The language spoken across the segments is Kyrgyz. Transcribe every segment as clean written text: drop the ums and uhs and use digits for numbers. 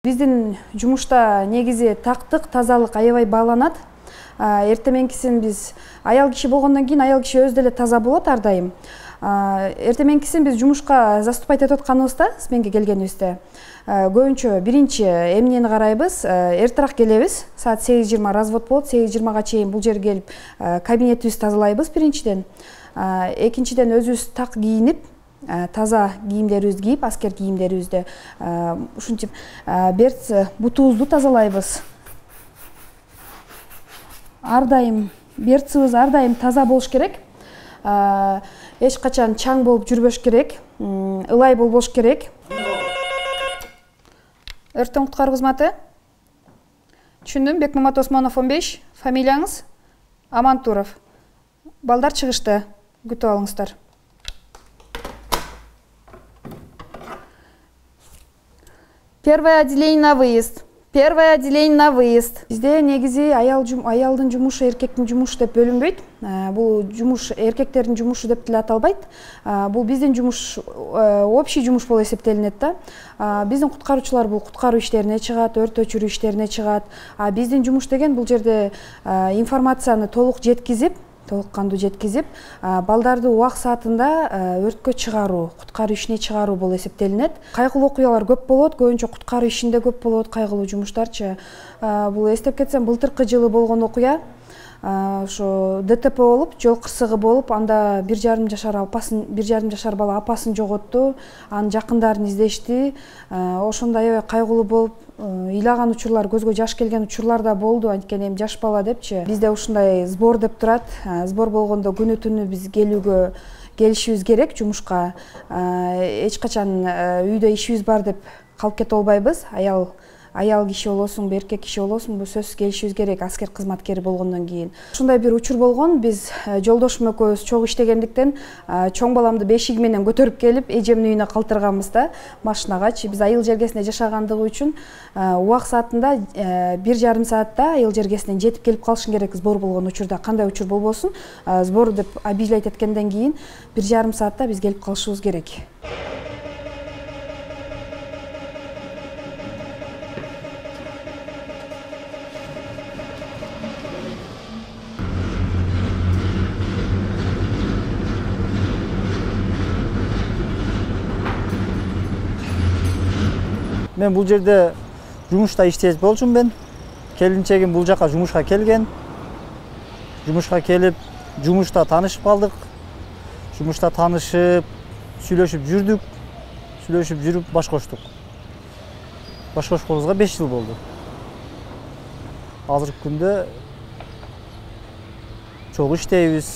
Биздин жумушта негизи тактык, тазалык аябай бааланат. Эртеменкисин биз аял киши болгондон кийин аял киши өзү деле таза болот ар дайым. Эртеменкисин биз жумушка заступать этип атканыбызда, сменге келгенибизде көбүнчө биринчи эмнени карайбыз, эртерээк келебиз. Саат 8:20 развод болот, 8:20 чейин бул жерге келип кабинетибизди тазалайбыз биринчиден. Экинчиден өзүбүз так кийинип, таза кийимдерибизди кийип, аскер кийимдерибизди ушинтип берц бутубузду тазалайбыз. Ар дайым берцибиз ар дайым таза болуш керек. Эч качан чаң болуп жүрбөш керек, ылай болбош керек. Өрттөн куткаруу кызматы. Түшүндүм. Бекмамат Осмонов 15, фамилияңыз? Амантуров. Балдар чыгышты. Күтүп алыңыздар. Первое отделение на выезд. Первое отделение на выезд. Бизде негизи аялдын жумушу, эркектин жумушу деп бөлүнбөйт. Бул жумуш эркектердин жумушу деп деле аталбайт. Бул биздин жумуш, общий жумуш болуп эсептелинет да. Биздин куткаруучулар бул куткаруу иштерине чыгат, өрт өчүрүү иштерине чыгат. Биздин жумуш деген бул жерде информацияны толук кандуу жеткизип, балдарды убак саатында өрткө чыгаруу, куткаруу ишине чыгаруу болуп эсептелинет. Кайгылуу окуялар көп болот, көбүнчө куткаруу ишинде көп болот, кайгылуу жумуштарчы. Бул эстеп кетсем, былтыркы жылы болгон окуя. Ошо ДТП болуп, жол кырсыгы болуп, анда 1,5 жашар бала апасын жоготту, анын жакындарын издешти. Ошондо аябай кайгылуу болуп, ыйлаган учурлар, көзгө жаш келген учурлар да болду. Анткени эми жаш бала депчи. Бизде ушундай сбор деп турат. Сбор болгондо күнү түнү биз келишибиз керек жумушка. Эч качан үйдө ишибиз бар деп калып кете албайбыз. Аял киши болосуңбу, эркек киши болосуңбу, сөзсүз келишибиз керек, аскер кызматкери болгондон кийин. Ушундай бир учур болгон. Биз жолдошум экөөбүз чогуу иштегендиктен чоң баламды бешиги менен көтөрүп келип, эжемдин үйүнө калтырганбыз да, машинагачы. Биз айыл жергесинде жашагандыгы үчүн убак саатында 1,5 саатта айыл жергесинен жетип келип калышың керек сбор болгон учурда. Кандай учур болбосун, сбор деп объявлять эткенден кийин 1,5 саатта биз келип калышыбыз керек. Мен бул жерде жумушта иштеп болчумун. Келинчегим бул жака жумушка келген. Жумушка келип, жумушта таанышып калдык. Жумушта таанышып, сүйлөшүп жүрдүк. Сүйлөшүп жүрүп баш коштук. Баш кошконубузга 5 жыл болду. Азыркы күндө чогуу иштейбиз.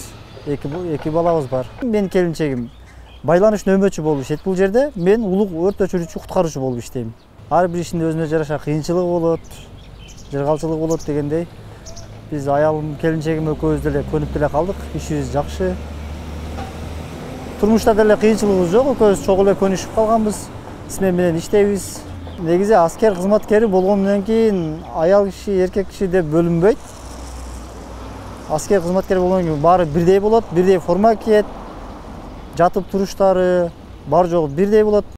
Эки балабыз бар. Мен келинчегим байланыш нөмөчү болуп иштейт бул жерде. Мен улук өрт өчүрүүчү, куткаруучу болуп иштейм. Ар бир ишинде өзүнө жараша кыйынчылыгы болот, жыргалчылыгы болот дегендей. Биз аялым, келинчегим экөөбүз деле көнүп деле калдык. Ишибиз жакшы. Турмушта деле кыйынчылыгыбыз жок, экөөбүз чогуу эле көнүшүп калганбыз. Смен менен иштейбиз. Негизи аскер кызматкери болгондон кийин аял киши, эркек киши деп бөлүнбөйт. Аскер кызматкери болгондон кийин баары бирдей болот, бирдей форма кийет. Жатып туруштары бар жогу бирдей болот.